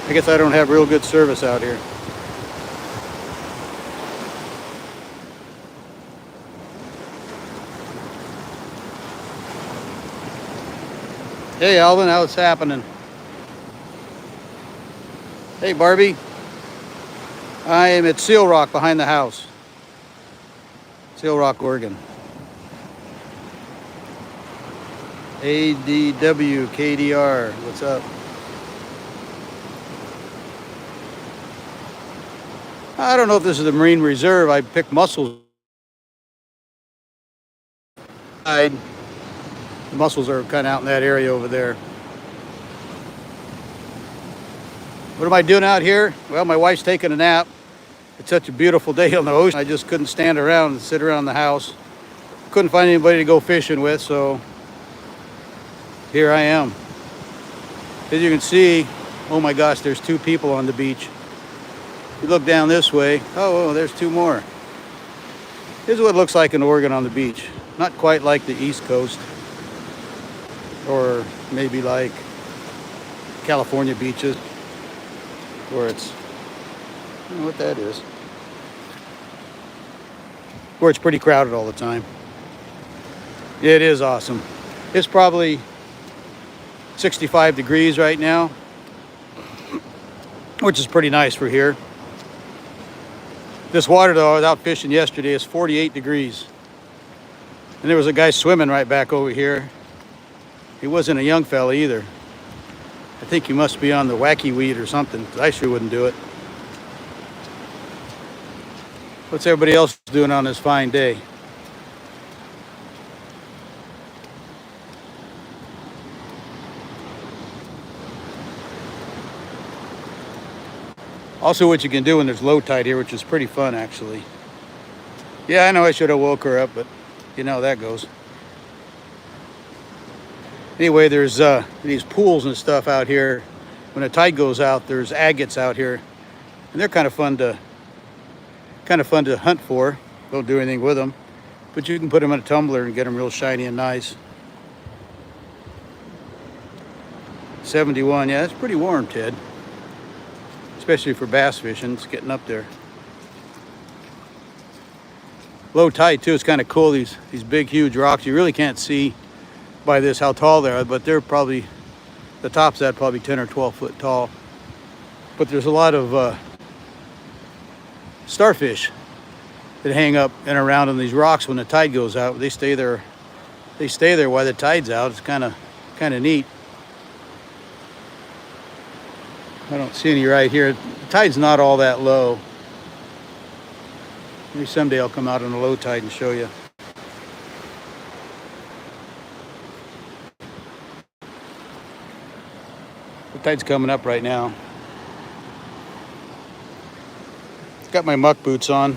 I guess I don't have real good service out here. Hey Alvin, how's it happening? Hey Barbie, I am at Seal Rock behind the house. Seal Rock, Oregon. ADW KDR, what's up? I don't know if this is a Marine Reserve. I picked mussels. The mussels are kind of out in that area over there. What am I doing out here? Well, my wife's taking a nap. It's such a beautiful day on the ocean. I just couldn't stand around and sit around the house. Couldn't find anybody to go fishing with, so here I am. As you can see, oh my gosh, there's 2 people on the beach. You look down this way, oh, there's 2 more. Here's what it looks like in Oregon on the beach. Not quite like the East Coast, or maybe like California beaches, where it's, I don't know what that is, where it's pretty crowded all the time. It is awesome. It's probably 65 degrees right now, which is pretty nice for here. This water, though, I was out fishing yesterday, is 48 degrees. And there was a guy swimming right back over here. He wasn't a young fella either. I think he must be on the wacky weed or something, 'cause I sure wouldn't do it. What's everybody else doing on this fine day? Also, what you can do when there's low tide here, which is pretty fun, actually. Yeah, I know I should have woke her up, but you know how that goes. Anyway, there's these pools and stuff out here. When the tide goes out, there's agates out here, and they're kind of fun to hunt for. Don't do anything with them, but you can put them in a tumbler and get them real shiny and nice. 71, yeah, it's pretty warm, Ted. Especially for bass fishing, it's getting up there. Low tide too, it's kind of cool, these big huge rocks. You really can't see by this how tall they are, but they're probably, the top's at probably 10 or 12 foot tall. But there's a lot of starfish that hang up and around on these rocks when the tide goes out. They stay there while the tide's out. It's kind of neat. I don't see any right here. The tide's not all that low. Maybe someday I'll come out on a low tide and show you. The tide's coming up right now. Got my muck boots on.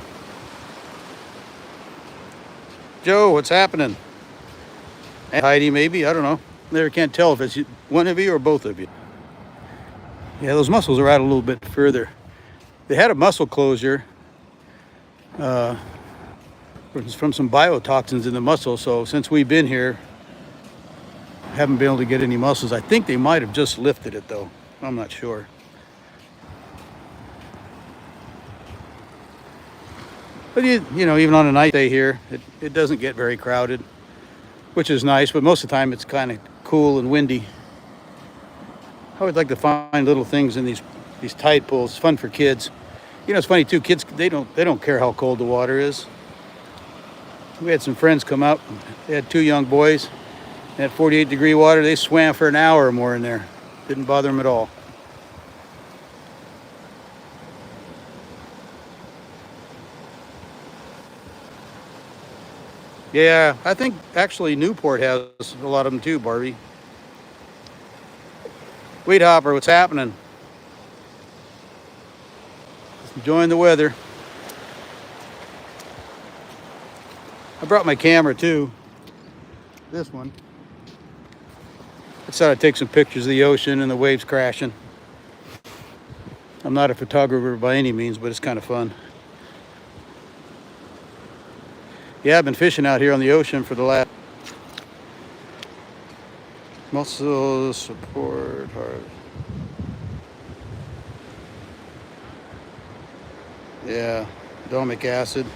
Joe, what's happening? Heidi, maybe, I don't know. Never can't tell if it's one of you or both of you. Yeah, those mussels are out a little bit further. They had a mussel closure from some biotoxins in the mussel. So since we've been here, haven't been able to get any mussels. I think they might have just lifted it though. I'm not sure. But you know, even on a nice day here, it doesn't get very crowded, which is nice. But most of the time, it's kind of cool and windy. I always like to find little things in these tide pools. It's fun for kids. You know, it's funny too. Kids, they don't care how cold the water is. We had some friends come up. They had 2 young boys. They had 48-degree water. They swam for an hour or more in there. Didn't bother them at all. Yeah, I think actually Newport has a lot of them too, Barbie. Weed Hopper, what's happening? Just enjoying the weather. I brought my camera too. This one. I decided to take some pictures of the ocean and the waves crashing. I'm not a photographer by any means, but it's kind of fun. Yeah, I've been fishing out here on the ocean for the last muscle support hard. Yeah, domic acid.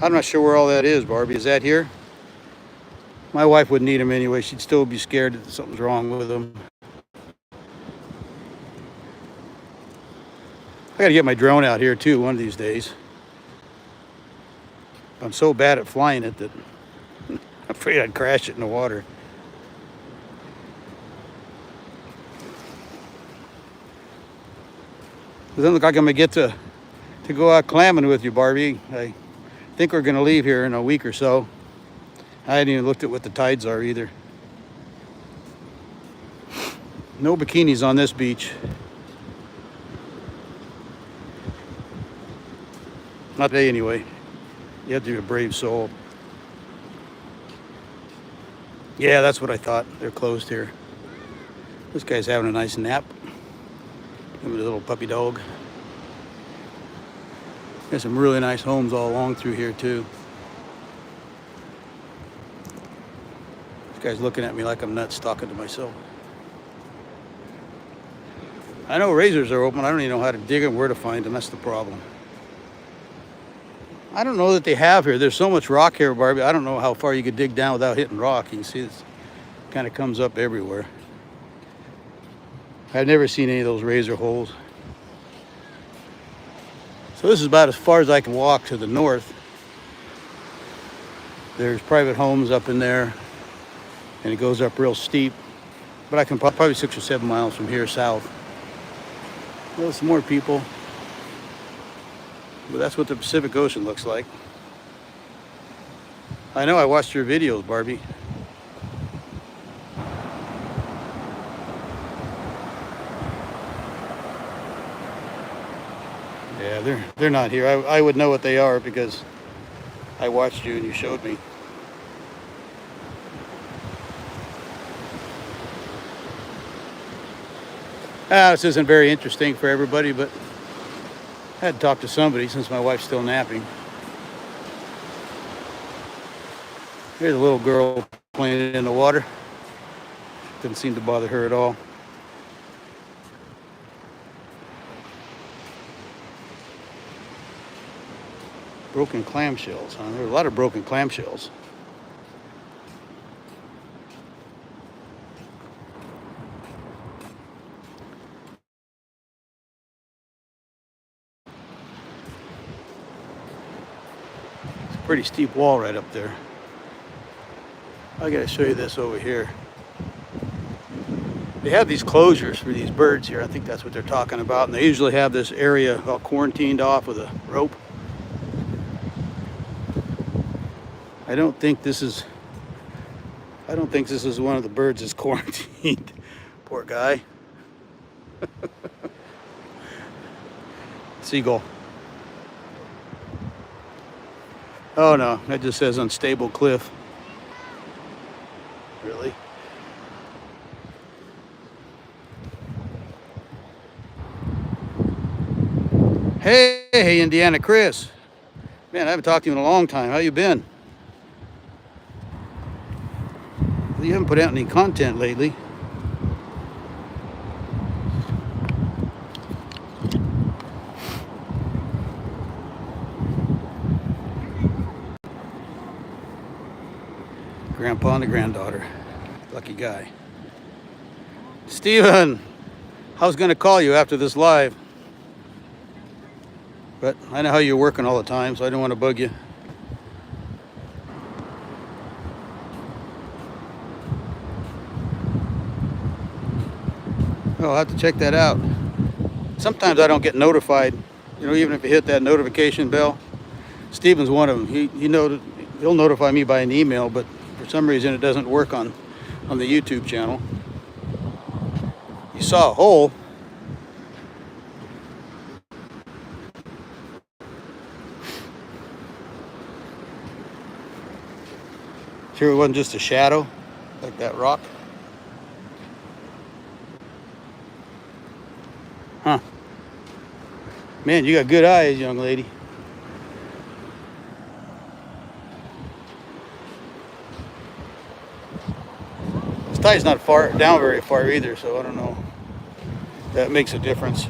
I'm not sure where all that is, Barbie. Is that here? My wife wouldn't need them anyway. She'd still be scared that something's wrong with them. I gotta get my drone out here too one of these days. I'm so bad at flying it that I'm afraid I'd crash it in the water. It doesn't look like I'm gonna get to go out clamming with you, Barbie. I think we're gonna leave here in a week or so. I hadn't even looked at what the tides are either. No bikinis on this beach. Not today anyway. You have to be a brave soul. Yeah, that's what I thought. They're closed here. This guy's having a nice nap. Him with a little puppy dog. There's some really nice homes all along through here too. This guy's looking at me like I'm nuts talking to myself. I know razors are open. I don't even know how to dig them, where to find them. That's the problem. I don't know that they have here. There's so much rock here, Barbie. I don't know how far you could dig down without hitting rock. You can see this kind of comes up everywhere. I've never seen any of those razor holes. So this is about as far as I can walk to the north. There's private homes up in there, and it goes up real steep. But I can probably 6 or 7 miles from here south. Well, some more people. But that's what the Pacific Ocean looks like. I know I watched your videos, Barbie. Yeah, they're not here. I would know what they are because I watched you and you showed me. This isn't very interesting for everybody, but I had to talk to somebody since my wife's still napping. Here's a little girl playing in the water. Didn't seem to bother her at all. Broken clamshells, huh? There are a lot of broken clamshells. It's a pretty steep wall right up there. I gotta show you this over here. They have these closures for these birds here. I think that's what they're talking about. And they usually have this area all quarantined off with a rope. I don't think this is one of the birds that's quarantined. Poor guy. Seagull. Oh no, that just says unstable cliff. Really? Hey, Indiana Chris. Man, I haven't talked to you in a long time. How you been? You haven't put out any content lately. Grandpa and the granddaughter. Lucky guy. Steven, I was going to call you after this live, but I know how you're working all the time, so I don't want to bug you. Oh, I'll have to check that out. Sometimes I don't get notified, even if you hit that notification bell. Steven's one of them. He'll notify me by an email, but for some reason it doesn't work on the YouTube channel. You saw a hole. Sure it wasn't just a shadow, like that rock? Huh. Man, you got good eyes, young lady. This tide's not far down very far either, so I don't know. That makes a difference.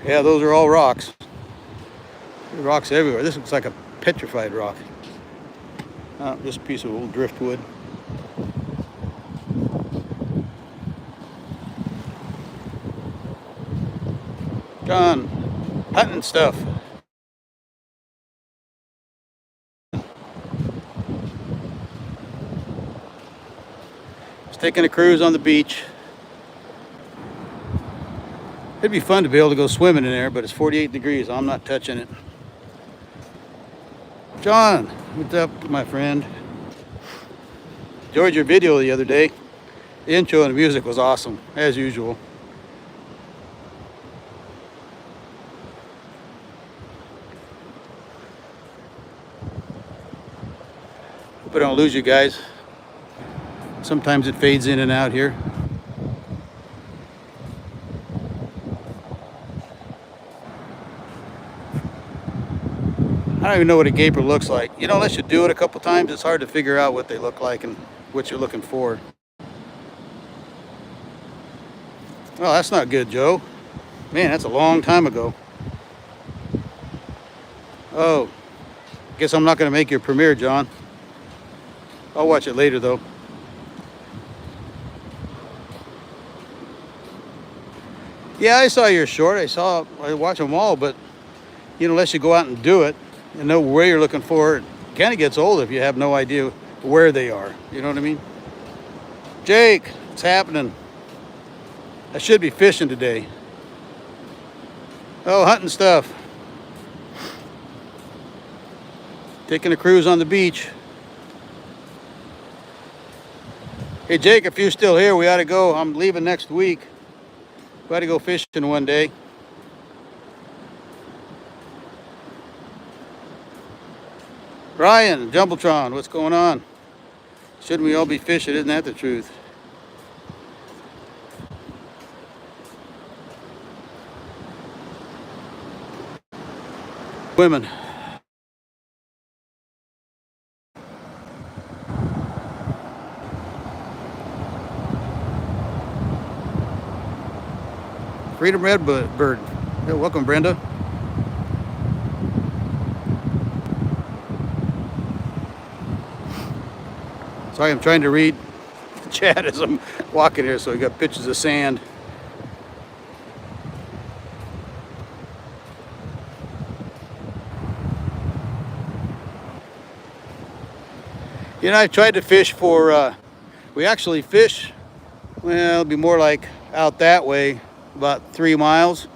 Yeah, those are all rocks. There are rocks everywhere. This looks like a petrified rock. Just a piece of old driftwood. John, hunting stuff. Just taking a cruise on the beach. It'd be fun to be able to go swimming in there, but it's 48 degrees. I'm not touching it. John, what's up, my friend? Enjoyed your video the other day. The intro and the music was awesome, as usual. Hope I don't lose you guys. Sometimes it fades in and out here. I don't even know what a gaper looks like. You know, unless you do it a couple times, it's hard to figure out what they look like and what you're looking for. Well, that's not good, Joe. Man, that's a long time ago. Oh, guess I'm not going to make your premiere, John. I'll watch it later, though. Yeah, I saw your short. I watch them all, but you know, unless you go out and do it and know where you're looking for, it kind of gets old if you have no idea where they are. You know what I mean? Jake, what's happening? I should be fishing today. Oh, hunting stuff. Taking a cruise on the beach. Hey, Jake, if you're still here, we ought to go. I'm leaving next week. We ought to go fishing one day. Ryan, Jumbletron, what's going on? Shouldn't we all be fishing? Isn't that the truth? Women. Freedom Redbird. Yeah, welcome, Brenda. Sorry, I'm trying to read the chat as I'm walking here, so we got pictures of sand. You know, I tried to fish for, we actually fish, well, it'll be more like out that way, about 3 miles.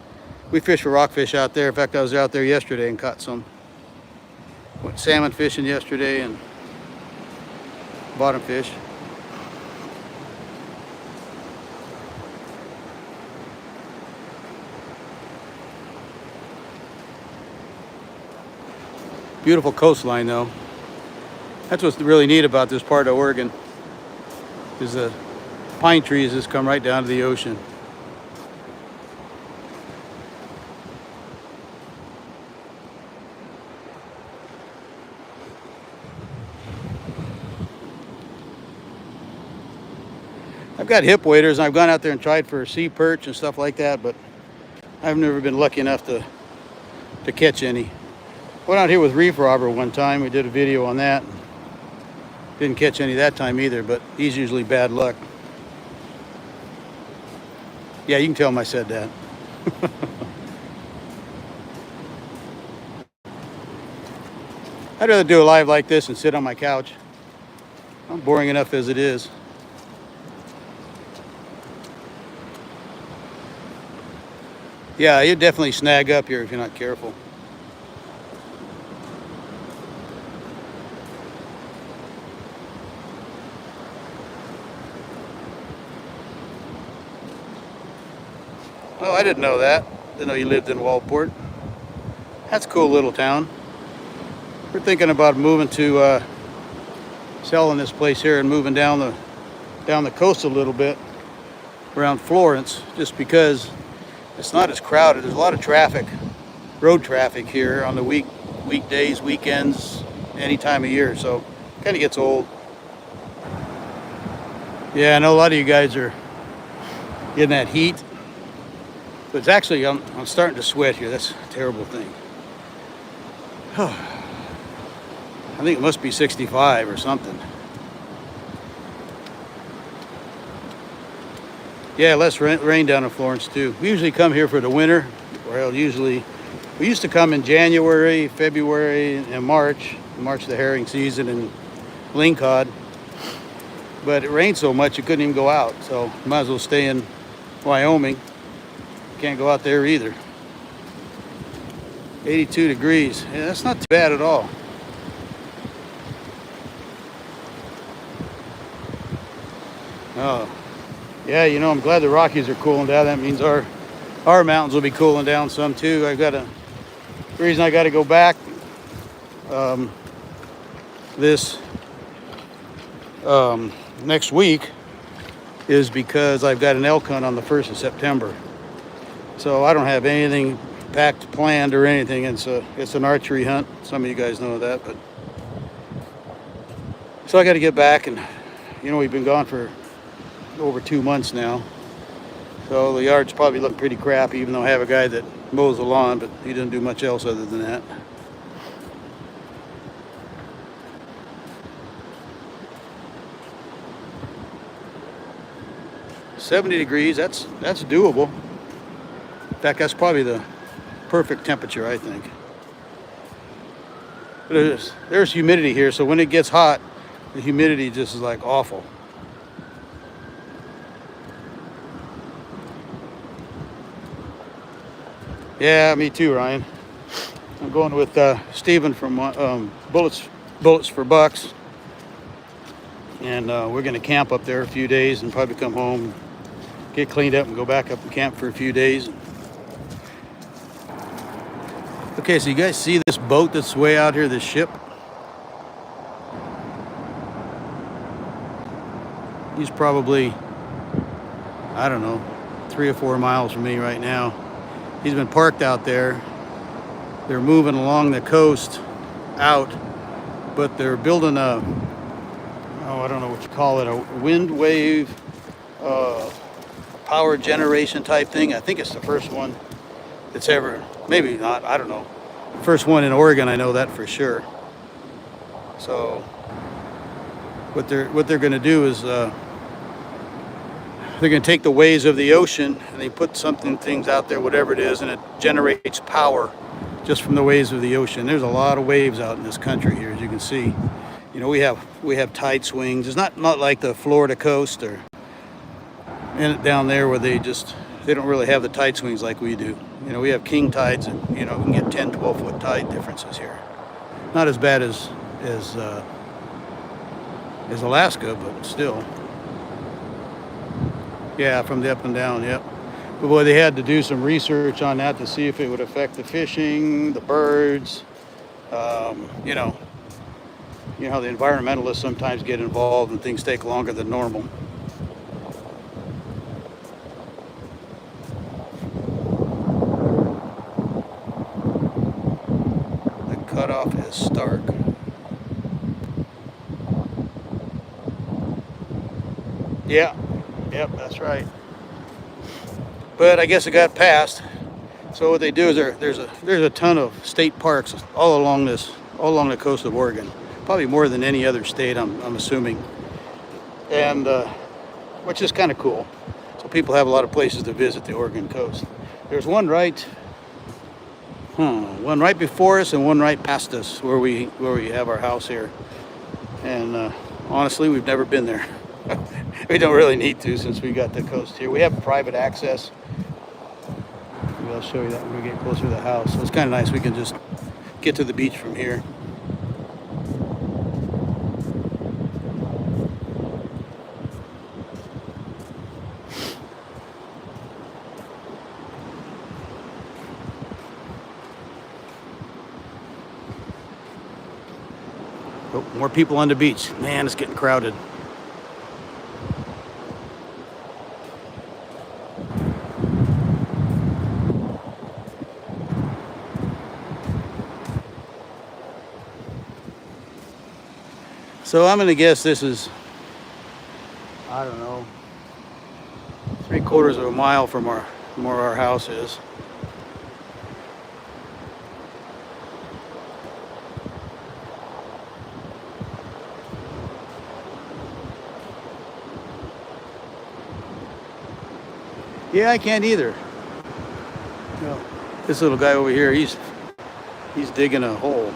We fish for rockfish out there. In fact, I was out there yesterday and caught some. Went salmon fishing yesterday and bottom fish. Beautiful coastline though. That's what's really neat about this part of Oregon, is the pine trees just come right down to the ocean. I've got hip waders and I've gone out there and tried for sea perch and stuff like that, but I've never been lucky enough to catch any. Went out here with Reef Robber one time. We did a video on that. Didn't catch any that time either, but he's usually bad luck. Yeah, you can tell him I said that. I'd rather do a live like this and sit on my couch. I'm boring enough as it is. Yeah, you definitely snag up here if you're not careful. Oh, I didn't know that. Didn't know you lived in Walport. That's a cool little town. We're thinking about moving to selling this place here and moving down the coast a little bit around Florence, just because it's not as crowded. There's a lot of traffic, road traffic here on the weekdays, weekends, any time of year. So it kind of gets old. Yeah, I know a lot of you guys are in that heat. But it's actually, I'm starting to sweat here. That's a terrible thing. I think it must be 65 or something. Yeah, less rain down in Florence too. We usually come here for the winter. Well, we used to come in January, February, and March. March the herring season and lingcod. But it rained so much you couldn't even go out. So might as well stay in Wyoming. Can't go out there either. 82 degrees. Yeah, that's not too bad at all. Oh, yeah, you know, I'm glad the Rockies are cooling down. That means our mountains will be cooling down some too. The reason I got to go back this next week is because I've got an elk hunt on the 1st of September. So I don't have anything packed, planned, or anything. It's an archery hunt. Some of you guys know that, but so I got to get back, and you know, we've been gone for over 2 months now. So the yard's probably looking pretty crappy, even though I have a guy that mows the lawn, but he doesn't do much else other than that. $70 degrees, that's doable. In fact, that's probably the perfect temperature, I think. But there's humidity here, so when it gets hot, the humidity just is like awful. Yeah, me too, Ryan. I'm going with Steven from Bullets for Bucks. And we're going to camp up there a few days and probably come home, get cleaned up, and go back up and camp for a few days. Okay, so you guys see this boat that's way out here, this ship? He's probably, I don't know, 3 or 4 miles from me right now. He's been parked out there. They're moving along the coast out, but they're building I don't know what you call it, a wind wave power generation type thing. I think it's the first one that's ever, maybe not, I don't know. First one in Oregon, I know that for sure. So what they're going to do is they're going to take the waves of the ocean and they put things out there, whatever it is, and it generates power just from the waves of the ocean. There's a lot of waves out in this country here, as you can see. You know, we have tide swings. It's not like the Florida coast or down there where they don't really have the tide swings like we do. You know, we have king tides, and you know, we can get 10, 12-foot tide differences here. Not as bad as Alaska, but still. Yeah, from the up and down, yep. But boy, they had to do some research on that to see if it would affect the fishing, the birds. You know how the environmentalists sometimes get involved and things take longer than normal. The cutoff is Stark. Yeah. Yep, that's right. But I guess it got passed. So what they do is there's a ton of state parks all along the coast of Oregon, probably more than any other state, I'm assuming, and which is kind of cool. So people have a lot of places to visit the Oregon coast. There's one right before us and one right past us where we have our house here. And honestly, we've never been there. We don't really need to since we got the coast here. We have private access. Maybe I'll show you that when we get closer to the house. So it's kind of nice. We can just get to the beach from here. Oh, more people on the beach. Man, it's getting crowded. So I'm going to guess this is, I don't know, 3/4 of a mile from where our house is. Yeah, I can't either. No. This little guy over here, he's digging a hole.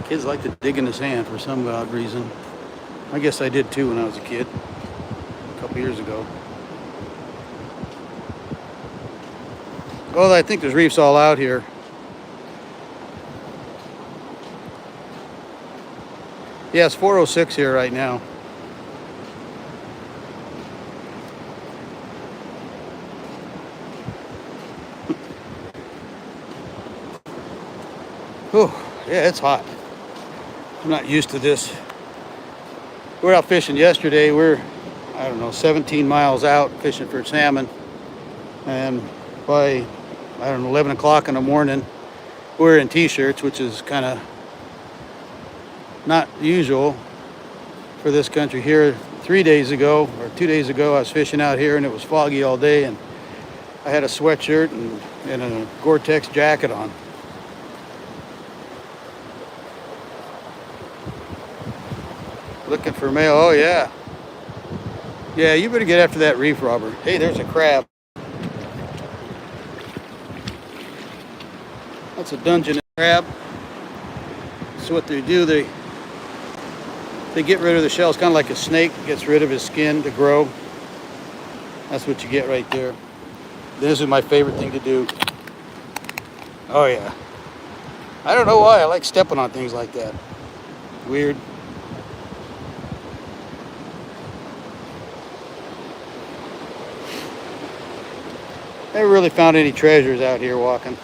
Kids like to dig in the sand for some odd reason. I guess I did too when I was a kid, a couple years ago. Well, I think there's reefs all out here. Yeah, it's 4:06 here right now. Oh, yeah, it's hot. I'm not used to this. We were out fishing yesterday. We're, I don't know, 17 miles out fishing for salmon. And by, I don't know, 11 o'clock in the morning, we're in t-shirts, which is kind of not usual for this country here. 3 days ago, or 2 days ago, I was fishing out here and it was foggy all day, and I had a sweatshirt and a Gore-Tex jacket on. Looking for mail. Oh, yeah. Yeah, you better get after that reef, Robert. Hey, there's a crab. That's a Dungeness crab. That's what they do. They get rid of the shells, kind of like a snake gets rid of his skin to grow. That's what you get right there. This is my favorite thing to do. Oh, yeah. I don't know why. I like stepping on things like that. Weird. Never really found any treasures out here walking.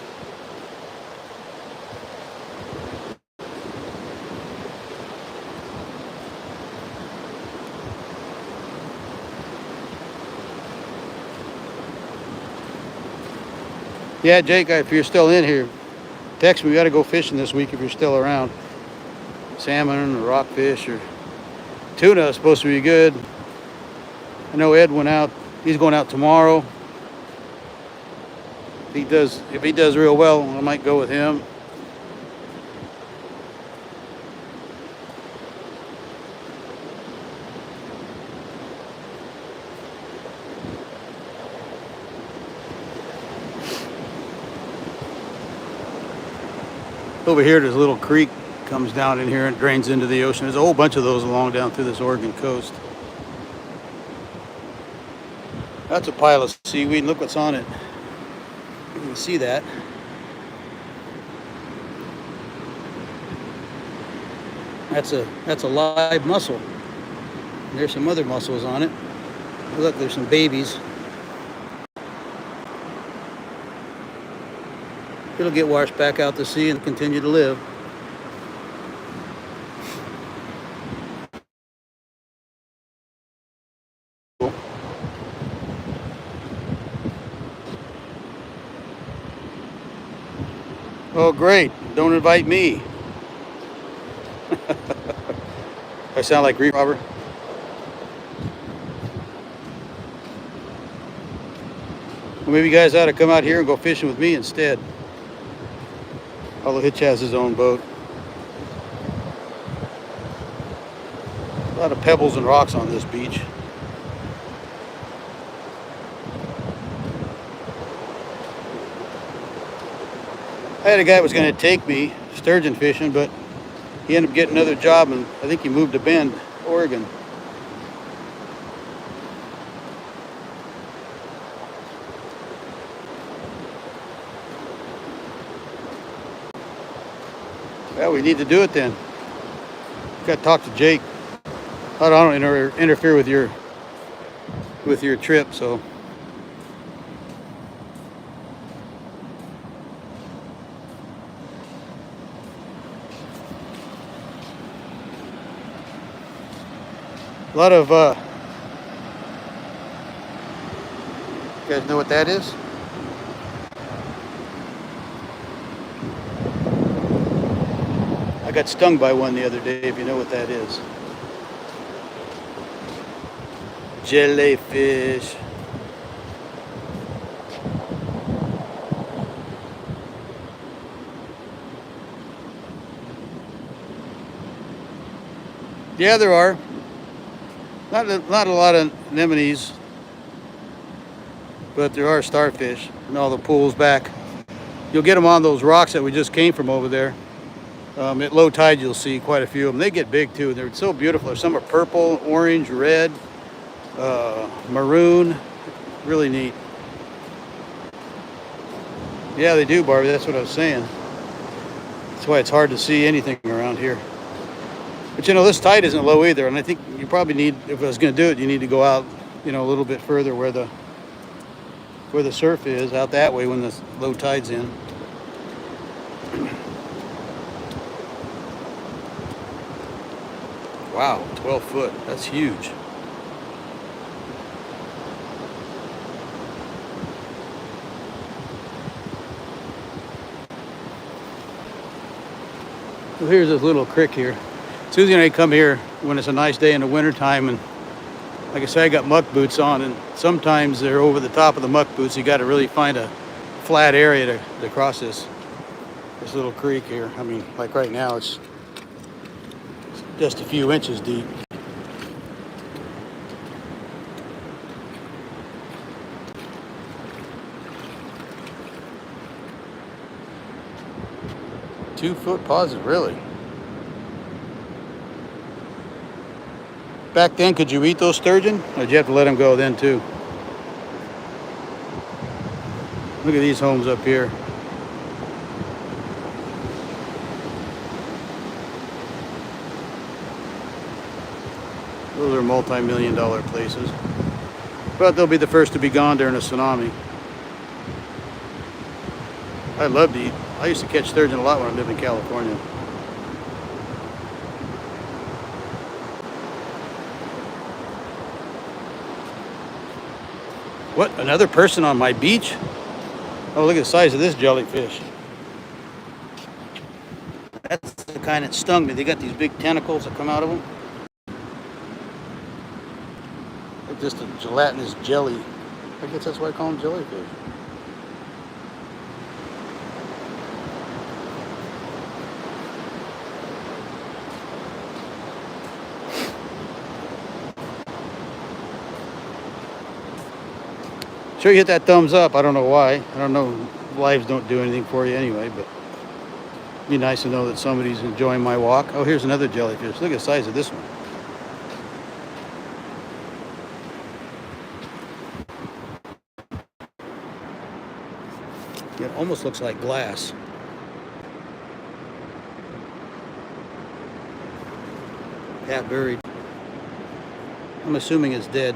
Yeah, Jake, if you're still in here, text me. We got to go fishing this week if you're still around. Salmon or rockfish or tuna is supposed to be good. I know Ed went out. He's going out tomorrow. If he does real well, I might go with him. Over here, there's a little creek comes down in here and drains into the ocean. There's a whole bunch of those along down through this Oregon coast. That's a pile of seaweed, and look what's on it. You can see that. That's a live mussel. And there's some other mussels on it. Look, there's some babies. It'll get washed back out to sea and continue to live. Oh, great. Don't invite me. I sound like Reef Robber. Well, maybe you guys ought to come out here and go fishing with me instead. Although Hitch has his own boat. A lot of pebbles and rocks on this beach. I had a guy that was going to take me sturgeon fishing, but he ended up getting another job, and I think he moved to Bend, Oregon. Well, we need to do it then. Got to talk to Jake. I don't interfere with your trip, so. A lot of, you guys know what that is? I got stung by one the other day, if you know what that is. Jellyfish. Yeah, there are. Not a lot of anemones, but there are starfish in all the pools back. You'll get them on those rocks that we just came from over there. At low tide, you'll see quite a few of them. They get big too. They're so beautiful. Some are purple, orange, red, maroon. Really neat. Yeah, they do, Barbie. That's what I was saying. That's why it's hard to see anything around here. But you know, this tide isn't low either, and I think you probably need, if I was going to do it, you need to go out, you know, a little bit further where the surf is, out that way when the low tide's in. Wow, 12 foot. That's huge. Well, here's this little creek here. Susie and I come here when it's a nice day in the wintertime, and like I say, I got muck boots on, and sometimes they're over the top of the muck boots. You got to really find a flat area to cross this little creek here. I mean, like right now, it's just a few inches deep. Two-foot positive, really. Back then, could you eat those sturgeon? Or did you have to let them go then too? Look at these homes up here. Those are multi-million-dollar places. But they'll be the first to be gone during a tsunami. I love to eat. I used to catch sturgeon a lot when I lived in California. What? Another person on my beach? Oh, look at the size of this jellyfish. That's the kind that stung me. They got these big tentacles that come out of them. They're just a gelatinous jelly. I guess that's why I call them jellyfish. Sure, you hit that thumbs up. I don't know why. I don't know. Lives don't do anything for you anyway, but it'd be nice to know that somebody's enjoying my walk. Oh, here's another jellyfish. Look at the size of this one. It almost looks like glass. Half buried. I'm assuming it's dead.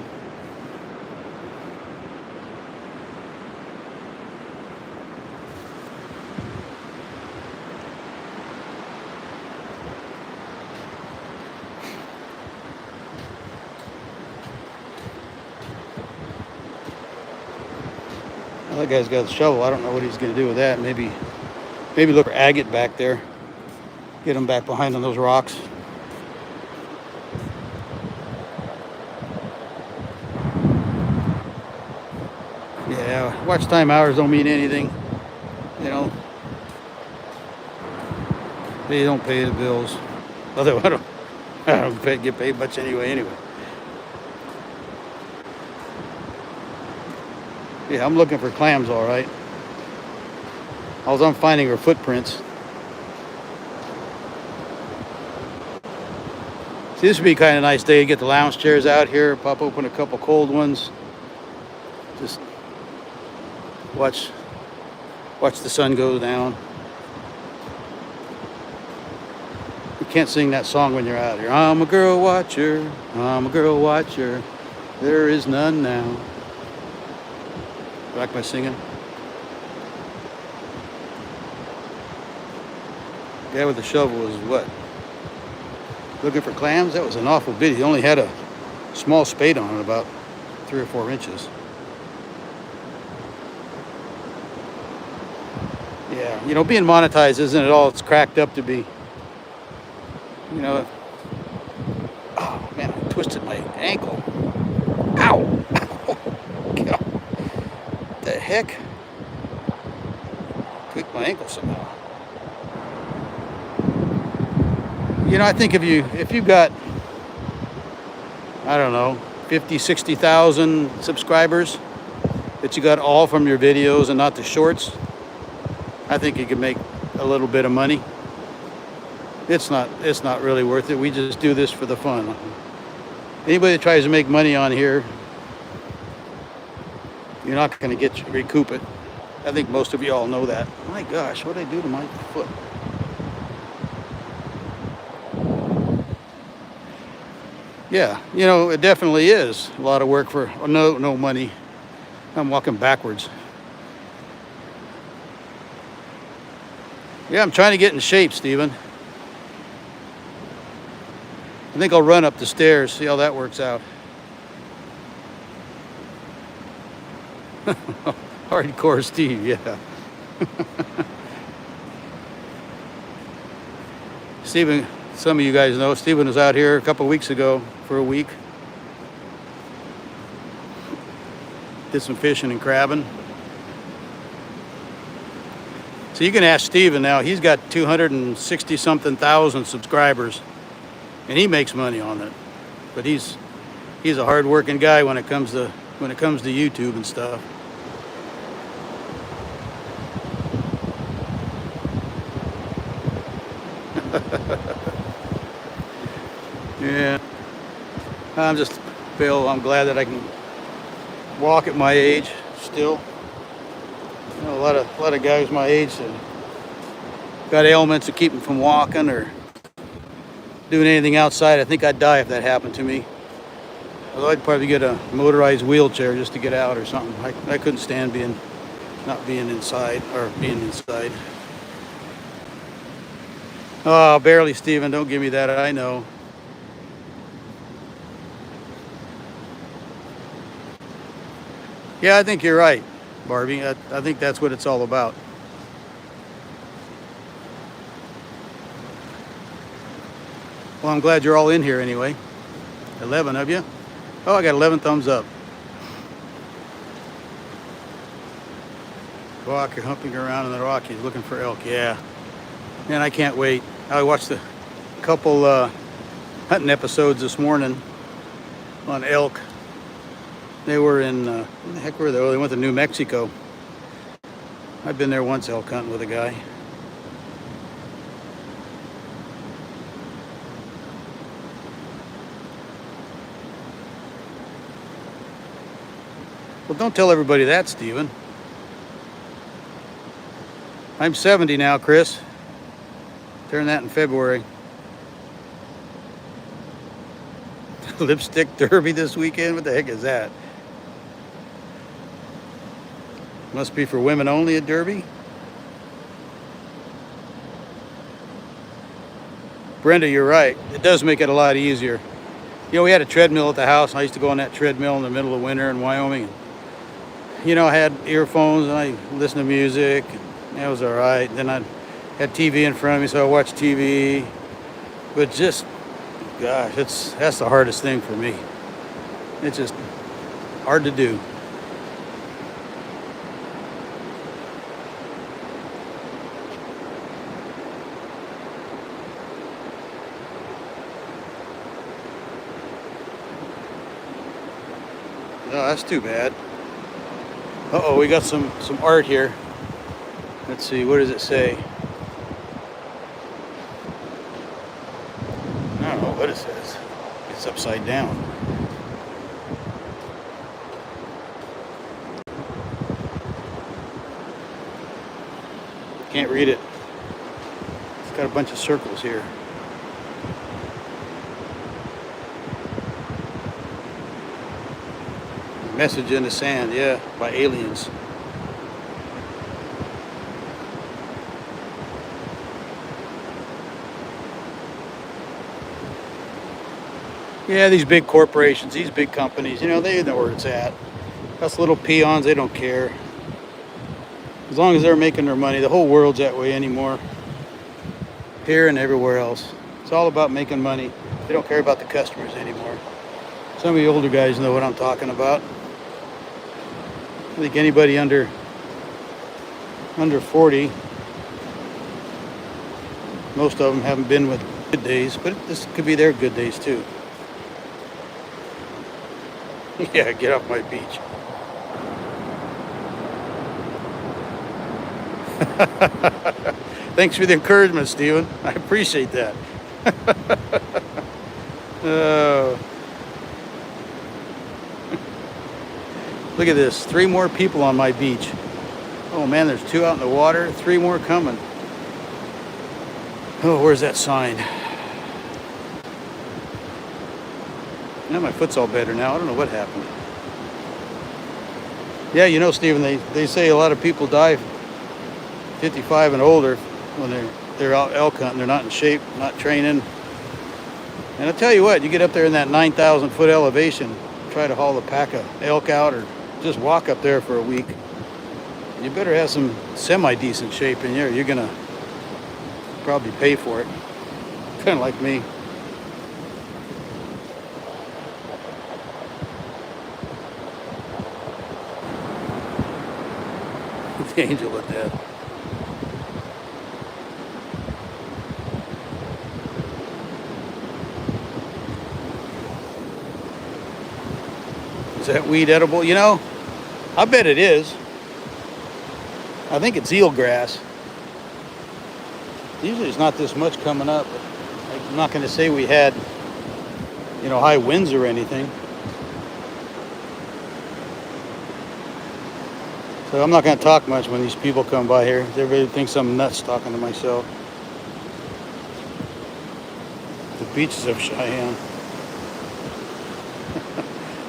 That guy's got a shovel. I don't know what he's going to do with that. Maybe look for agate back there. Get him back behind on those rocks. Yeah, watch time hours don't mean anything. You know, they don't pay the bills. Although I don't get paid much anyway. Yeah, I'm looking for clams, all right. All I'm finding are footprints. See, this would be kind of a nice day to get the lounge chairs out here, pop open a couple cold ones. Just watch the sun go down. You can't sing that song when you're out here. I'm a girl watcher, I'm a girl watcher. There is none now. Like my singing. Guy with the shovel was what? Looking for clams? That was an awful bit. He only had a small spade on it, about 3 or 4 inches. Yeah, you know, being monetized isn't at all it's cracked up to be. You know, oh man, I twisted my ankle. Ow! God, what the heck? Tweaked my ankle somehow. You know, I think if you've got, I don't know, 50, 60,000 subscribers that you got all from your videos and not the shorts, I think you can make a little bit of money. It's not really worth it. We just do this for the fun. Anybody that tries to make money on here, you're not going to recoup it. I think most of you all know that. My gosh, what did I do to my foot? Yeah, you know, it definitely is a lot of work for no money. I'm walking backwards. Yeah, I'm trying to get in shape, Stephen. I think I'll run up the stairs, see how that works out. Hardcore Steve, yeah. Stephen, some of you guys know, Stephen was out here a couple weeks ago for a week. Did some fishing and crabbing. So you can ask Stephen now, he's got 260 something thousand subscribers and he makes money on it. But he's a hard working guy when it comes to YouTube and stuff. Yeah. I'm glad that I can walk at my age still. You know, a lot of guys my age that got ailments that keep them from walking or doing anything outside. I think I'd die if that happened to me. Although I'd probably get a motorized wheelchair just to get out or something. I couldn't stand not being inside or being inside. Oh, barely, Stephen. Don't give me that. I know. Yeah, I think you're right, Barbie. I think that's what it's all about. Well, I'm glad you're all in here anyway. 11 of you. Oh, I got 11 thumbs up. Walker humping around in the Rockies looking for elk. Yeah. Man, I can't wait. I watched a couple hunting episodes this morning on elk. They were in, where the heck were they? Oh, they went to New Mexico. I've been there once elk hunting with a guy. Well, don't tell everybody that, Stephen. I'm 70 now, Chris. Turn that in February. Lipstick derby this weekend? What the heck is that? Must be for women only at Derby? Brenda, you're right. It does make it a lot easier. You know, we had a treadmill at the house, and I used to go on that treadmill in the middle of winter in Wyoming. You know, I had earphones, and I listened to music, and that was all right. Then I had TV in front of me, so I watched TV. But just, gosh, that's the hardest thing for me. It's just hard to do. Oh, that's too bad. Uh-oh, we got some art here. Let's see, what does it say? I don't know what it says. It's upside down. Can't read it. It's got a bunch of circles here. Message in the sand, yeah, by aliens. Yeah, these big corporations, these big companies, you know, they know where it's at. Us little peons, they don't care. As long as they're making their money, the whole world's that way anymore. Here and everywhere else. It's all about making money. They don't care about the customers anymore. Some of you older guys know what I'm talking about. I think anybody under 40, most of them haven't been with good days, but this could be their good days too. Yeah, get off my beach. Thanks for the encouragement, Steven. I appreciate that. uh, look at this. 3 more people on my beach. Oh man, there's 2 out in the water. 3 more coming. Oh, where's that sign? Now my foot's all better now. I don't know what happened. Yeah, you know, Steven, they say a lot of people die 55 and older when they're out elk hunting. They're not in shape, not training. And I'll tell you what, you get up there in that 9,000 foot elevation, try to haul a pack of elk out or just walk up there for a week. You better have some semi-decent shape in here. You're gonna probably pay for it. Kind of like me. The angel at that. Is that weed edible? You know, I bet it is. I think it's eelgrass. Usually it's not this much coming up. But I'm not going to say we had, you know, high winds or anything. So I'm not going to talk much when these people come by here. Everybody thinks I'm nuts talking to myself. The beaches of Cheyenne.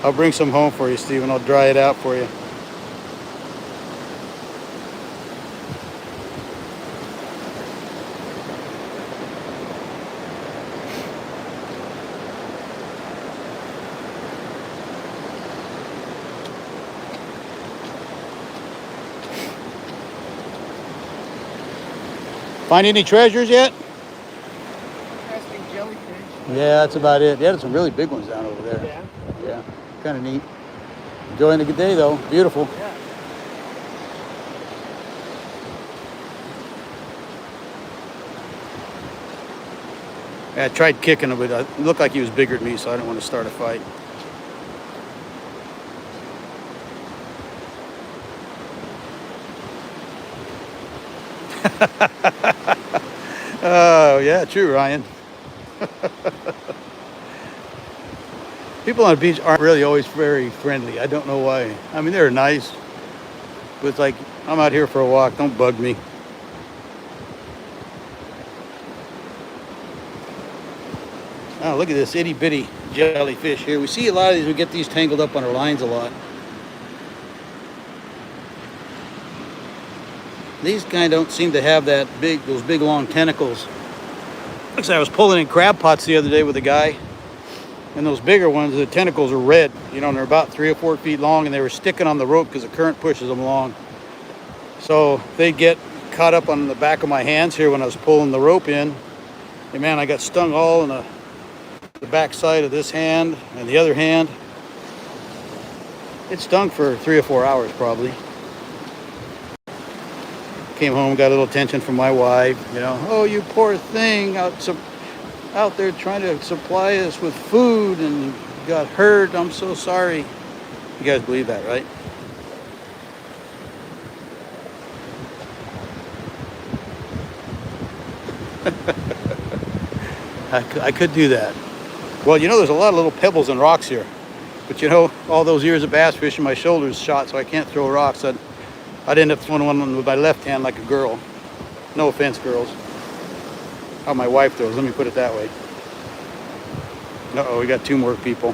I'll bring some home for you, Steven. I'll dry it out for you. Find any treasures yet? Interesting jellyfish. Yeah, that's about it. Yeah, there's some really big ones down over there. Yeah. Yeah, kind of neat. Enjoying the good day though. Beautiful. Yeah. Yeah, I tried kicking him, but it looked like he was bigger than me, so I didn't want to start a fight. Oh, yeah, true, Ryan. People on the beach aren't really always very friendly. I don't know why. I mean, they're nice, but it's like, I'm out here for a walk. Don't bug me. Oh, look at this itty bitty jellyfish here. We see a lot of these. We get these tangled up on our lines a lot. These kind of don't seem to have that big, those big long tentacles. Looks like I was pulling in crab pots the other day with a guy, and those bigger ones, the tentacles are red, you know, and they're about 3 or 4 feet long, and they were sticking on the rope because the current pushes them along. So they get caught up on the back of my hands here when I was pulling the rope in. And man, I got stung all in the back side of this hand and the other hand. It stung for 3 or 4 hours probably. Came home, got a little attention from my wife, you know, oh, you poor thing, out there trying to supply us with food and you got hurt. I'm so sorry. You guys believe that, right? I could do that. Well, you know, there's a lot of little pebbles and rocks here. But you know, all those years of bass fishing, my shoulder's shot, so I can't throw rocks. I'd end up throwing one with my left hand like a girl. No offense, girls. How my wife throws, let me put it that way. Uh-oh, we got 2 more people.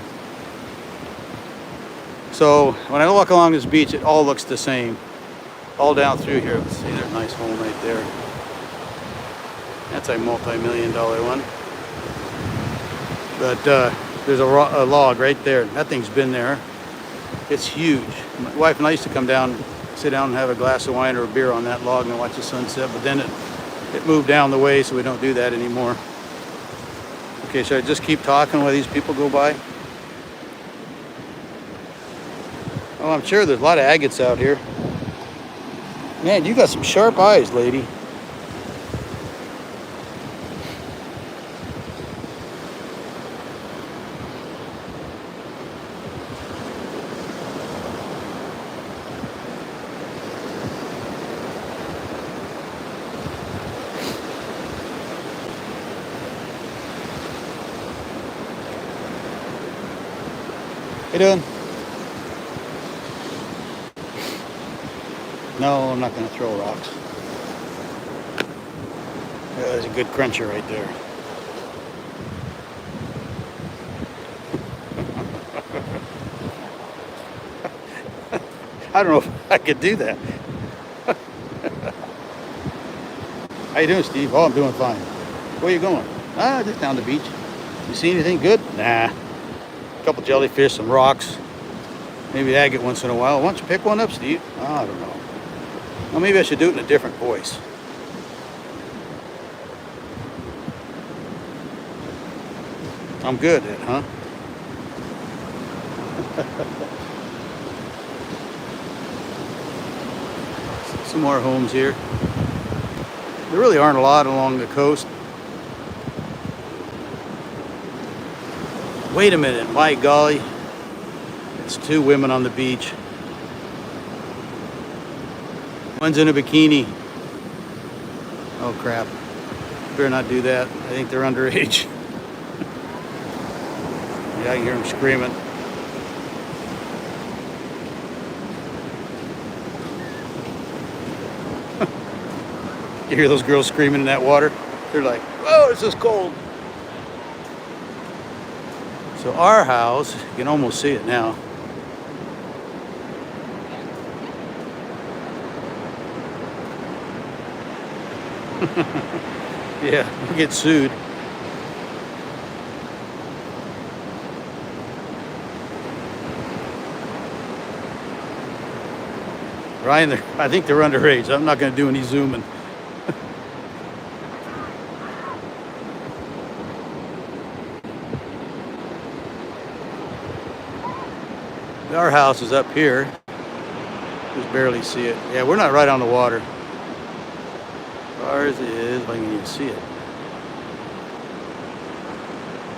So when I walk along this beach, it all looks the same. All down through here. Let's see, there's a nice hole right there. That's a multi-million-dollar one. But there's a log right there. That thing's been there. It's huge. My wife and I used to come down, sit down and have a glass of wine or a beer on that log and watch the sunset, but then it moved down the way, so we don't do that anymore. Okay, should I just keep talking while these people go by? Oh, I'm sure there's a lot of agates out here. Man, you got some sharp eyes, lady. How you doing? No, I'm not going to throw rocks. Yeah, there's a good cruncher right there. I don't know if I could do that. How you doing, Steve? Oh, I'm doing fine. Where you going? Ah, just down the beach. You see anything good? Nah. A couple jellyfish, some rocks. Maybe agate once in a while. Why don't you pick one up, Steve? Oh, I don't know. Well, maybe I should do it in a different voice. I'm good at, huh? Some more homes here. There really aren't a lot along the coast. Wait a minute, my golly. It's two women on the beach. One's in a bikini. Oh crap. Better not do that. I think they're underage. Yeah, I hear them screaming. You hear those girls screaming in that water? They're like, oh, it's just cold. So our house, you can almost see it now. Yeah, we'll get sued. Ryan, I think they're underage. I'm not going to do any zooming. Our house is up here. Just barely see it. Yeah, we're not right on the water. Ours is, if I can even see it.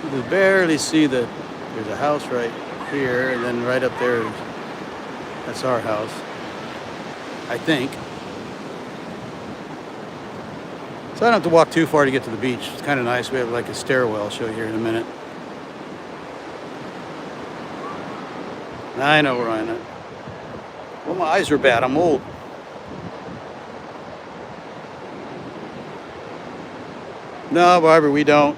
You can barely see that there's a house right here, and then right up there, that's our house, I think. So I don't have to walk too far to get to the beach. It's kind of nice. We have like a stairwell. I'll show you here in a minute. I know, Ryan. Well, my eyes are bad. I'm old. No, Barbara, we don't.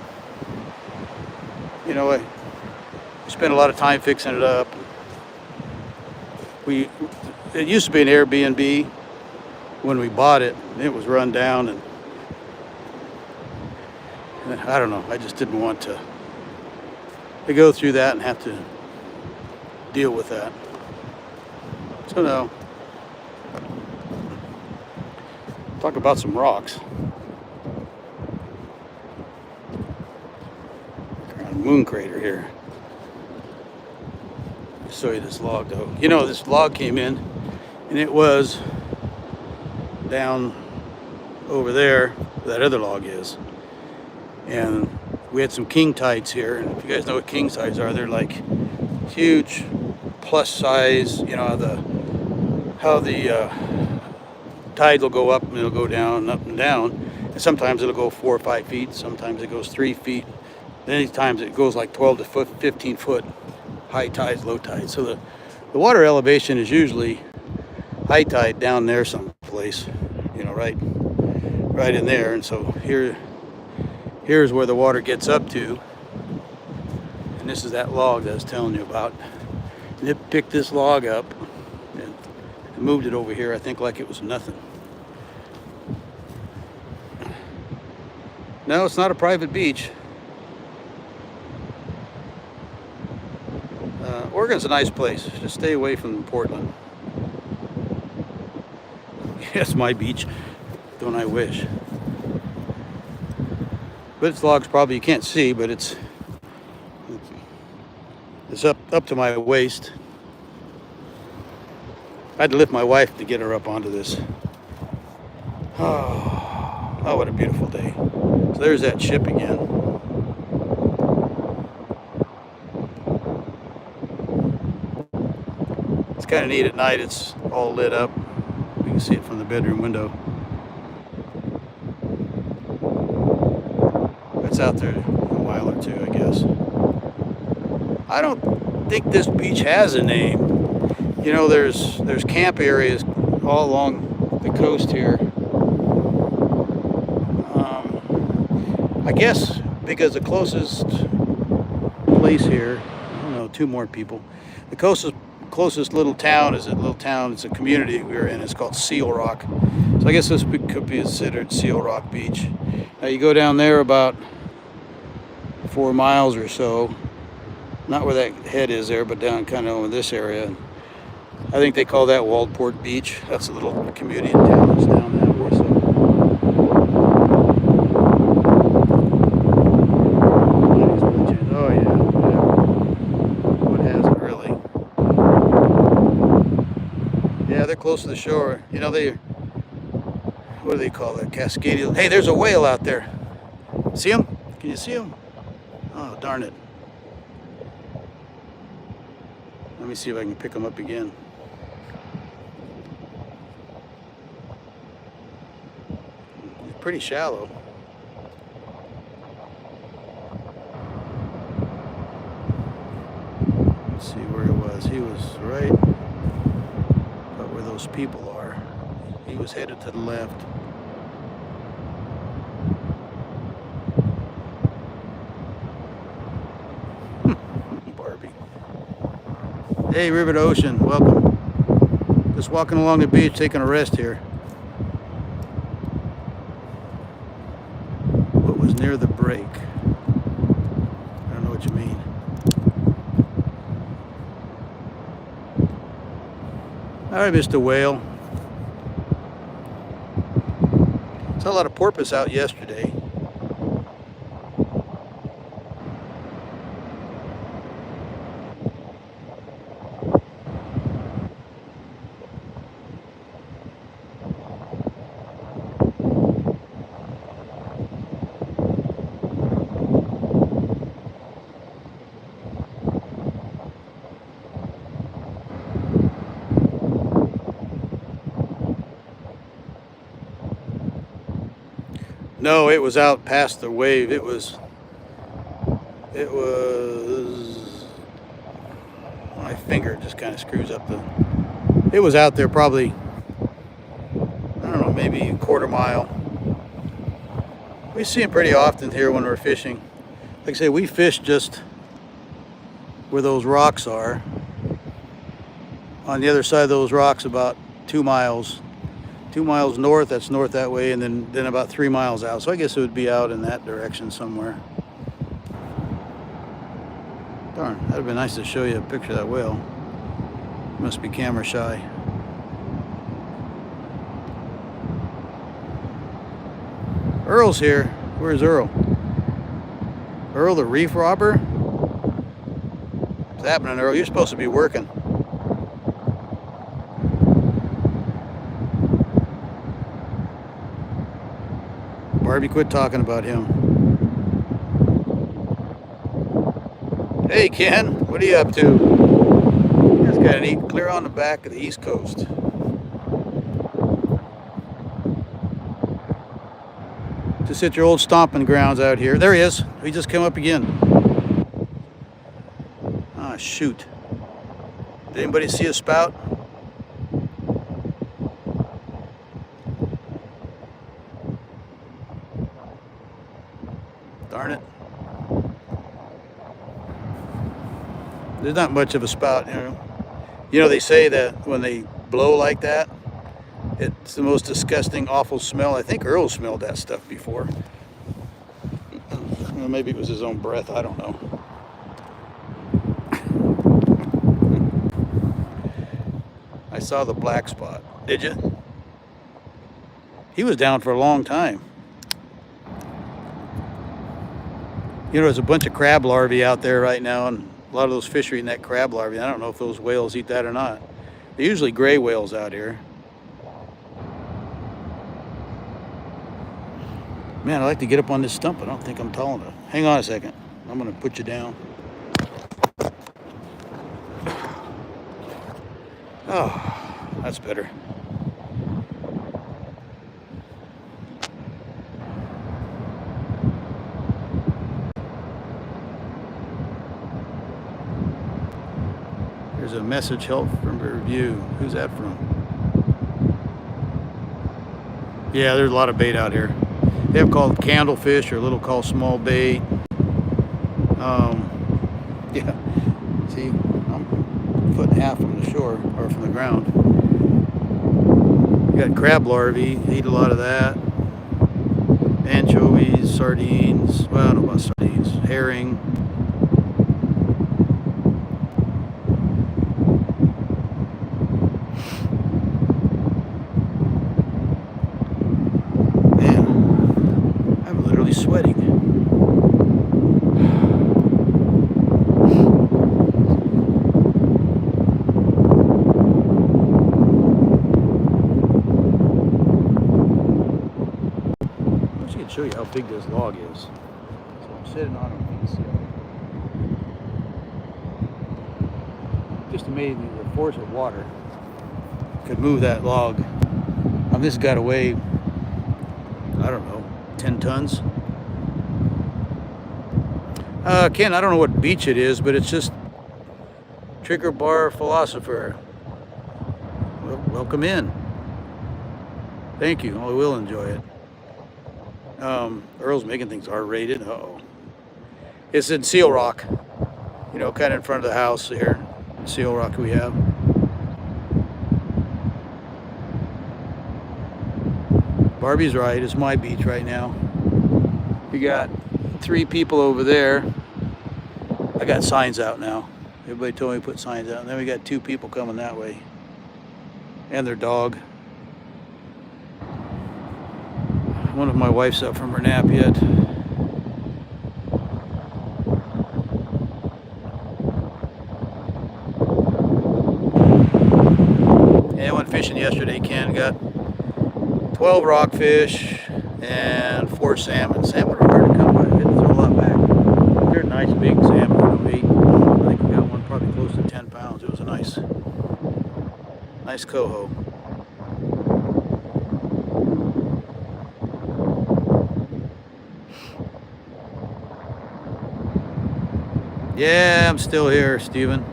You know, we spend a lot of time fixing it up. It used to be an Airbnb when we bought it. It was run down, and I don't know. I just didn't want to go through that and have to deal with that. So no. Talk about some rocks. Moon crater here. I'll show you this log though. You know, this log came in and it was down over there where that other log is. And we had some king tides here, and if you guys know what king tides are, they're like huge plus size, you know, how the tide will go up and it'll go down and up and down. And sometimes it'll go 4 or 5 feet, sometimes it goes 3 feet. Many times it goes like 12 to 15 foot high tides, low tides. So the water elevation is usually high tide down there someplace, you know, right in there. And so here's where the water gets up to. And this is that log that I was telling you about. And it picked this log up and moved it over here, I think, like it was nothing. No, it's not a private beach. Oregon's a nice place. Just stay away from Portland. Yes, my beach. Don't I wish? But it's logs probably you can't see, but it's up to my waist. I had to lift my wife to get her up onto this. Oh, what a beautiful day. So there's that ship again. It's kind of neat at night. It's all lit up. You can see it from the bedroom window. It's out there a mile or two, I guess. I don't think this beach has a name. You know, there's camp areas all along the coast here. I guess because the closest place here, I don't know, 2 more people. The closest little town is a little town. It's a community we're in. It's called Seal Rock. So I guess this could be considered Seal Rock Beach. Now you go down there about 4 miles or so. Not where that head is there, but down kind of over this area. I think they call that Waldport Beach. That's a little community in town that's down that way. So. Oh yeah. What has it really? Yeah, they're close to the shore. You know, what do they call that? Cascadia. Hey, there's a whale out there. See him? Can you see him? Oh, darn it. Let me see if I can pick him up again. He's pretty shallow. Let's see where he was. He was right about where those people are. He was headed to the left. Barbie. Hey, River to Ocean, welcome. Just walking along the beach, taking a rest here. What was near the break? I don't know what you mean. All right, Mr. Whale. Saw a lot of porpoise out yesterday. No, it was out past the wave. It was my finger just kind of screws up the, it was out there probably, I don't know, maybe a quarter mile. We see them pretty often here when we're fishing. Like I say, we fish just where those rocks are. On the other side of those rocks, about 2 miles. 2 miles north, that's north that way, and then about 3 miles out. So I guess it would be out in that direction somewhere. Darn, that'd be nice to show you a picture of that whale. Must be camera shy. Earl's here. Where's Earl? Earl the reef robber? What's happening, Earl? You're supposed to be working. Barbie, quit talking about him. Hey, Ken, what are you up to? That's kind of neat. Clear on the back of the East Coast. Just hit your old stomping grounds out here. There he is. He just came up again. Ah, shoot. Did anybody see a spout? Darn it. There's not much of a spout, you know. You know, they say that when they blow like that, it's the most disgusting, awful smell. I think Earl smelled that stuff before. Well, maybe it was his own breath. I don't know. I saw the black spot. Did you? He was down for a long time. You know, there's a bunch of crab larvae out there right now, and a lot of those fish are eating that crab larvae. I don't know if those whales eat that or not. They're usually gray whales out here. Man, I like to get up on this stump. I don't think I'm tall enough. Hang on a second. I'm gonna put you down. Oh, that's better. There's a message help from a review. Who's that from? Yeah, there's a lot of bait out here. They have called candlefish or little called small bait. Yeah, see, I'm a foot and a half from the shore or from the ground. You got crab larvae, eat a lot of that. Anchovies, sardines, well, I don't know about sardines, herring. Man, I'm literally sweating. Show you how big this log is. So I'm sitting on it, you can see it. Just amazing the force of water could move that log. This has got to weigh, I don't know, 10 tons. Ken, I don't know what beach it is, but it's just Trigger Bar Philosopher. Well, welcome in. Thank you. I will enjoy it. Earl's making things R-rated. Uh-oh. It's in Seal Rock, you know, kind of in front of the house here. Seal Rock we have. Barbie's right. It's my beach right now. You got 3 people over there. I got signs out now. Everybody told me to put signs out. And then we got 2 people coming that way. And their dog. One of my wife's up from her nap yet. Yeah, I went fishing yesterday, Ken. Got 12 rockfish and 4 salmon. Salmon are hard to come by. I had to throw a lot back. They're nice big salmon. I think we got one probably close to 10 pounds. It was a nice coho. Yeah, I'm still here, Steven.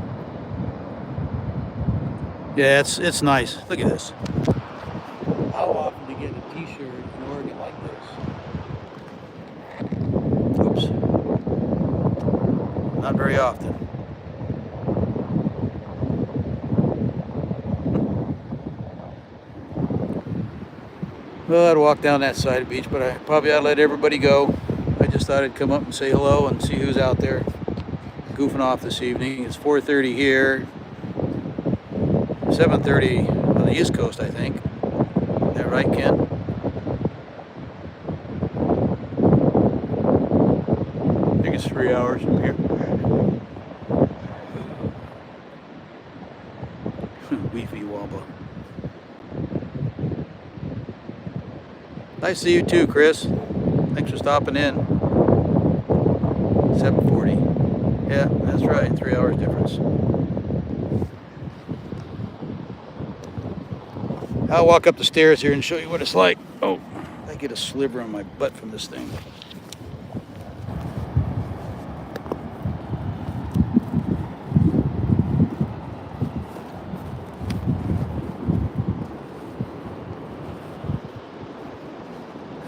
Yeah, it's nice. Look at this. How often do you get a t-shirt in Oregon like this? Oops. Not very often. Well, I'd walk down that side of the beach, but I probably ought to let everybody go. I just thought I'd come up and say hello and see who's out there goofing off this evening. It's 4:30 here, 7:30 on the East Coast, I think. Is that right, Ken? I think it's 3 hours from here. Weefy wobble. Nice to see you too, Chris. Thanks for stopping in. 7:40. Yeah, that's right. 3 hours difference. I'll walk up the stairs here and show you what it's like. Oh, I get a sliver on my butt from this thing.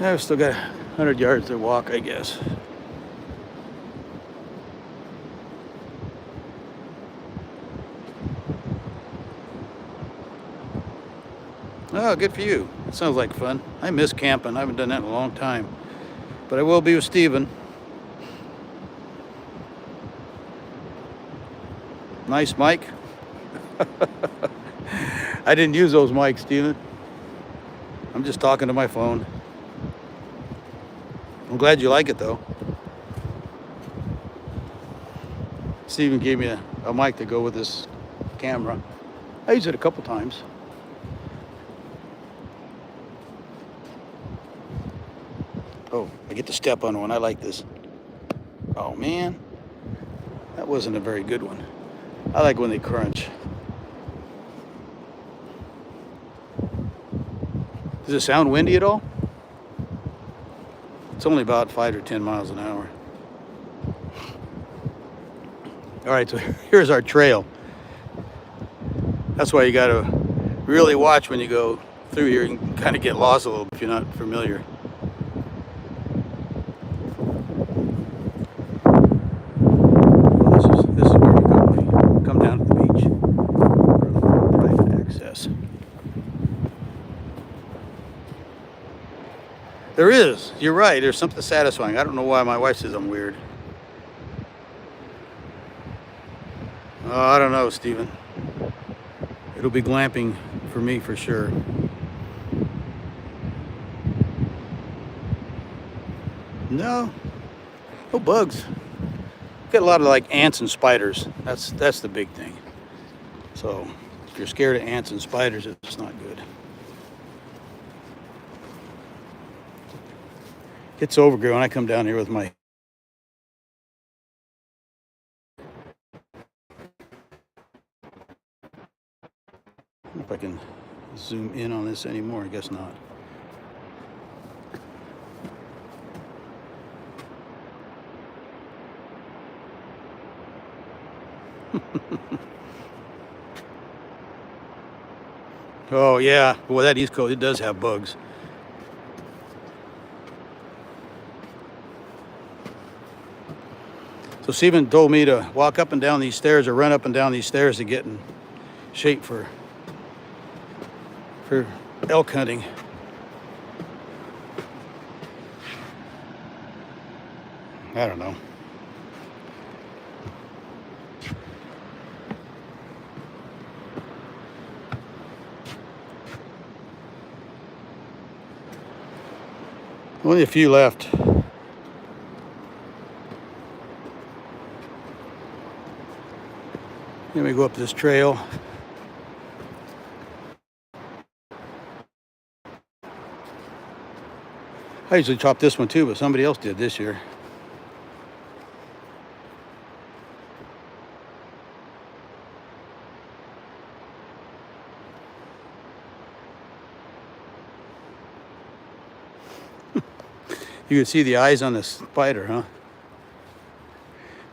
I've still got 100 yards to walk, I guess. Oh, good for you. That sounds like fun. I miss camping. I haven't done that in a long time. But I will be with Steven. Nice mic. I didn't use those mics, Steven. I'm just talking to my phone. I'm glad you like it, though. Steven gave me a mic to go with this camera. I use it a couple times. Oh, I get to step on one. I like this. Oh man, that wasn't a very good one. I like when they crunch. Does it sound windy at all? It's only about 5 or 10 miles an hour. All right, so here's our trail. That's why you gotta really watch when you go through here. You can kind of get lost a little if you're not familiar. Well, this is where you go when you come down to the beach for private access. There is. You're right. There's something satisfying. I don't know why my wife says I'm weird. Oh, I don't know, Stephen. It'll be glamping for me for sure. No bugs. Got a lot of like ants and spiders. That's the big thing. So if you're scared of ants and spiders, it's not good. It's overgrown. I come down here with my I don't know if I can zoom in on this anymore. I guess not. Oh yeah, boy, that East Coast, it does have bugs. So Stephen told me to walk up and down these stairs or run up and down these stairs to get in shape for elk hunting. I don't know. Only a few left. Then we go up this trail. I usually chop this one too, but somebody else did this year. You can see the eyes on the spider, huh?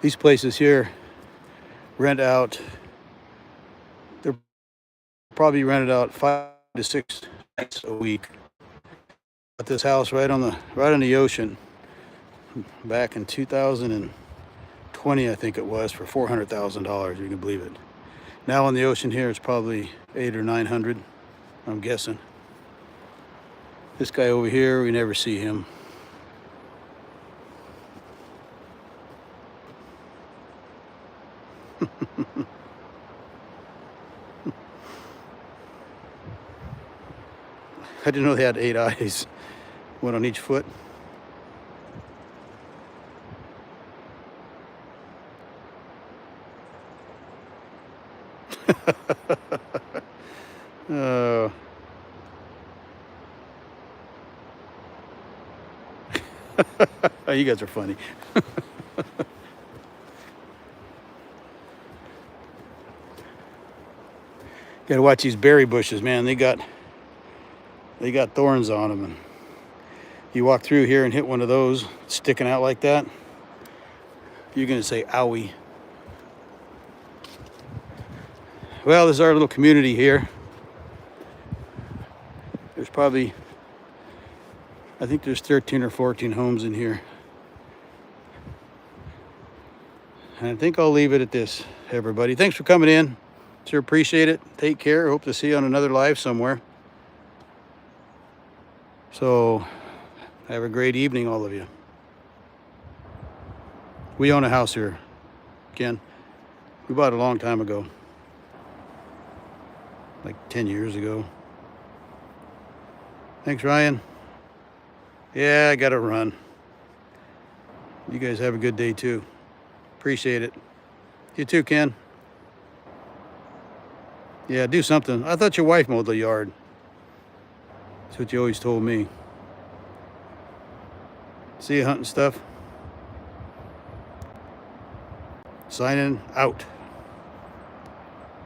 These places here rent out, they're probably rented out 5 to 6 nights a week. Got this house right on the ocean back in 2020, I think it was, for $400,000. You can believe it. Now on the ocean here, it's probably 800 or 900, I'm guessing. This guy over here, we never see him. I didn't know they had 8 eyes, one on each foot. Oh. You guys are funny. Gotta watch these berry bushes, man. They got thorns on them, and you walk through here and hit one of those sticking out like that, you're gonna say owie. Well, this is our little community here. There's probably, I think there's 13 or 14 homes in here. And I think I'll leave it at this, everybody. Thanks for coming in. Sure appreciate it. Take care. Hope to see you on another live somewhere. So have a great evening, all of you. We own a house here, Ken. We bought it a long time ago, like 10 years ago. Thanks, Ryan. Yeah, I gotta run. You guys have a good day too. Appreciate it. You too, Ken. Yeah, do something. I thought your wife mowed the yard. That's what you always told me. See you hunting stuff. Signing out.